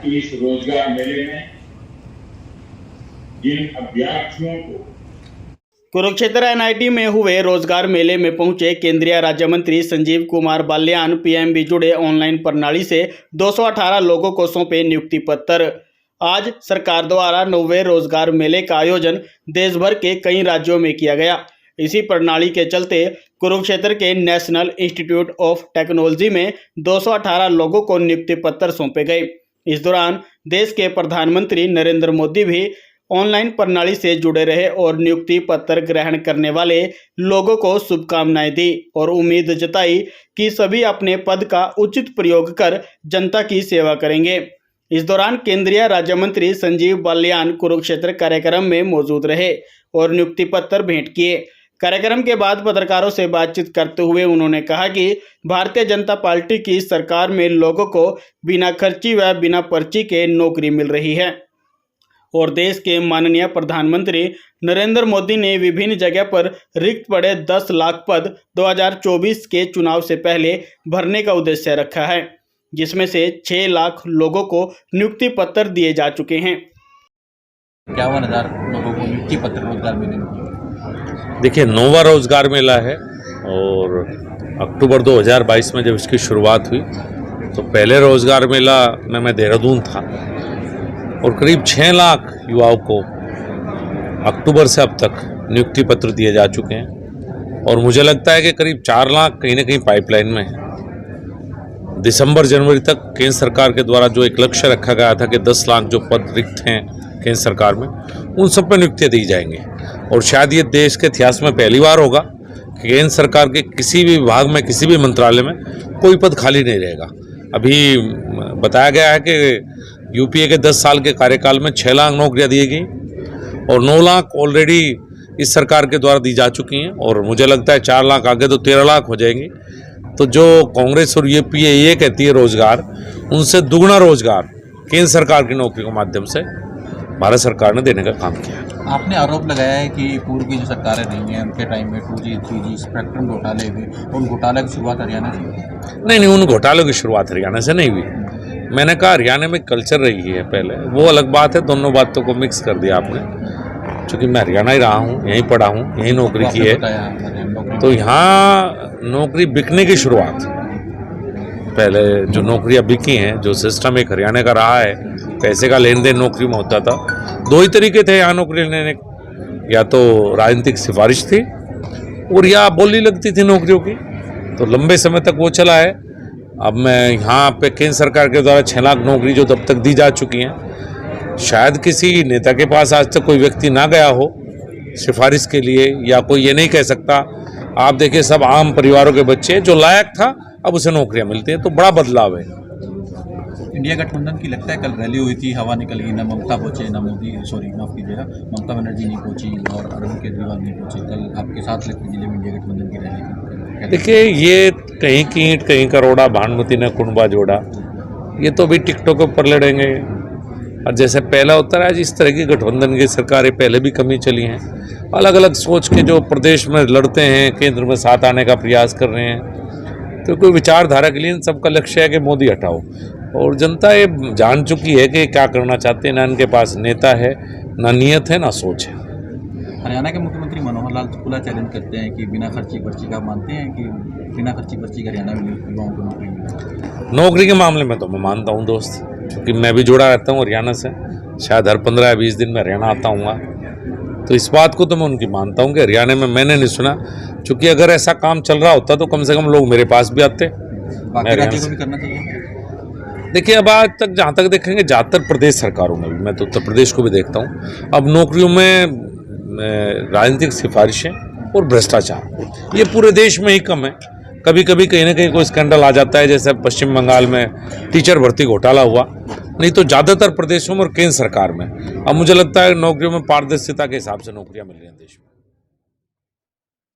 कि इस रोजगार मेले में जिन अभ्यर्थियों को कुरुक्षेत्र एनआईटी में हुए रोजगार मेले में पहुंचे केंद्रीय राज्य मंत्री संजीव कुमार बाल्यान पीएमबी जुड़े ऑनलाइन प्रणाली से 218 लोगों को सौंपे नियुक्ति पत्र। आज सरकार द्वारा 9वें रोजगार मेले का आयोजन देश भर के कई राज्यों में किया गया। इसी प्रणाली के चलते कुरुक्षेत्र के नेशनल इंस्टीट्यूट ऑफ टेक्नोलॉजी में 218 लोगों को नियुक्ति पत्र सौंपे गए। इस दौरान देश के प्रधानमंत्री नरेंद्र मोदी भी ऑनलाइन प्रणाली से जुड़े रहे और नियुक्ति पत्र ग्रहण करने वाले लोगों को शुभकामनाएं दी और उम्मीद जताई कि सभी अपने पद का उचित प्रयोग कर जनता की सेवा करेंगे। इस दौरान केंद्रीय राज्य मंत्री संजीव बाल्यान कुरुक्षेत्र कार्यक्रम में मौजूद रहे और नियुक्ति पत्र भेंट किए। कार्यक्रम के बाद पत्रकारों से बातचीत करते हुए उन्होंने कहा कि भारतीय जनता पार्टी की सरकार में लोगों को बिना खर्ची व बिना पर्ची के नौकरी मिल रही है और देश के माननीय प्रधानमंत्री नरेंद्र मोदी ने विभिन्न जगह पर रिक्त पड़े 10 लाख पद 2024 के चुनाव से पहले भरने का उद्देश्य रखा है, जिसमें से 6 लाख लोगों को नियुक्ति पत्र दिए जा चुके हैं। 51,000 लोगों को नियुक्ति पत्र रोजगार मेले में। देखिए, 9वां रोजगार मेला है और अक्टूबर 2022 में जब इसकी शुरुआत हुई तो पहले रोजगार मेला में मैं देहरादून था और करीब 6 लाख युवाओं को अक्टूबर से अब तक नियुक्ति पत्र दिए जा चुके हैं और मुझे लगता है कि करीब 4 लाख कहीं ना कहीं पाइपलाइन में है। दिसंबर जनवरी तक केंद्र सरकार के द्वारा जो एक लक्ष्य रखा गया था कि 10 लाख जो पद रिक्त हैं केंद्र सरकार में, उन सब पर नियुक्तियाँ दी जाएंगी और शायद ये देश के इतिहास में पहली बार होगा कि केंद्र सरकार के किसी भी विभाग में, किसी भी मंत्रालय में कोई पद खाली नहीं रहेगा। अभी बताया गया है कि यूपीए के 10 साल के कार्यकाल में 6 लाख नौकरियां दी गई और 9 लाख ऑलरेडी इस सरकार के द्वारा दी जा चुकी हैं और मुझे लगता है 4 लाख आगे तो 13 लाख हो जाएंगी। तो जो कांग्रेस और यूपीए ये कहती है रोजगार, उनसे दुगना रोजगार केंद्र सरकार की नौकरी के माध्यम से भारत सरकार ने देने का काम किया है। आपने आरोप लगाया है कि पूर्व की जो सरकारें रही हैं उनके टाइम में 2G 3G स्पेक्ट्रम घोटाले हुए, उन घोटाले की शुरुआत हरियाणा से? नहीं, उन घोटालों की शुरुआत हरियाणा से नहीं हुई। मैंने कहा हरियाणा में कल्चर रही है पहले, वो अलग बात है। दोनों बातों को मिक्स कर दिया आपने, क्योंकि मैं हरियाणा ही रहा हूँ, यहीं पढ़ा हूँ, यहीं नौकरी की है। तो यहाँ नौकरी बिकने की शुरुआत, पहले जो नौकरियाँ बिकी हैं, जो सिस्टम एक हरियाणा का रहा है, पैसे का लेन देन नौकरी में होता था। 2 ही तरीके थे यहाँ नौकरी लेने के, या तो राजनीतिक सिफारिश थी और या बोली लगती थी नौकरियों की। तो लंबे समय तक वो चला है। अब मैं यहाँ पे केंद्र सरकार के द्वारा 6 लाख नौकरी जो तब तक दी जा चुकी हैं, शायद किसी नेता के पास आज तक कोई व्यक्ति ना गया हो सिफारिश के लिए, या कोई ये नहीं कह सकता। आप देखिए, सब आम परिवारों के बच्चे जो लायक था अब उसे नौकरियां मिलती हैं, तो बड़ा बदलाव है। इंडिया गठबंधन की लगता है कल रैली हुई थी, हवा निकल गई, ना ममता पहुंचे, ना मोदी, माफ कीजिएगा, ममता बनर्जी नहीं पहुंची और अरविंद केजरीवाल नहीं पहुंचे। कल आपके साथ लगती जिले में इंडिया गठबंधन की रैली थी। देखिए, ये कहीं की ईंट कहीं का रोड़ा, भानुमति ने कुंडबा जोड़ा, ये तो अभी टिकटॉक के ऊपर लड़ेंगे। और जैसे पहला होता है, आज इस तरह की गठबंधन की सरकारें पहले भी कमी चली हैं। अलग अलग सोच के जो प्रदेश में लड़ते हैं, केंद्र में साथ आने का प्रयास कर रहे हैं। तो कोई विचारधारा के लिए इन सबका लक्ष्य है कि मोदी हटाओ, और जनता ये जान चुकी है कि क्या करना चाहते हैं। ना इनके पास नेता है, ना नीयत है, ना सोच है। हरियाणा के मुख्यमंत्री मनोहर लाल खुला चैलेंज करते हैं कि बिना खर्ची पर्ची का, मानते हैं कि बिना खर्ची पर्ची का हरियाणा में युवाओं को नौकरी मिले? नौकरी के मामले में तो मैं मानता हूँ दोस्त, क्योंकि मैं भी जुड़ा रहता हूँ हरियाणा से। शायद हर 15 या 20 दिन में हरियाणा आता हूँ, तो इस बात को तो मैं उनकी मानता हूँ कि हरियाणा में मैंने नहीं सुना। चूँकि अगर ऐसा काम चल रहा होता तो कम से कम लोग मेरे पास भी आते। बाकी राज्यों को भी करना चाहिए। देखिए, अब आज तक जहाँ तक देखेंगे, ज़्यादातर प्रदेश सरकारों में भी, मैं तो उत्तर प्रदेश को भी देखता हूँ, अब नौकरियों में राजनीतिक सिफारिशें और भ्रष्टाचार ये पूरे देश में ही कम है। कभी कभी कहीं ना कहीं कोई स्कैंडल आ जाता है, जैसे पश्चिम बंगाल में टीचर भर्ती घोटाला हुआ, नहीं तो ज़्यादातर प्रदेशों में और केंद्र सरकार में अब मुझे लगता है नौकरियों में पारदर्शिता के हिसाब से नौकरियां मिल रही हैं देश में।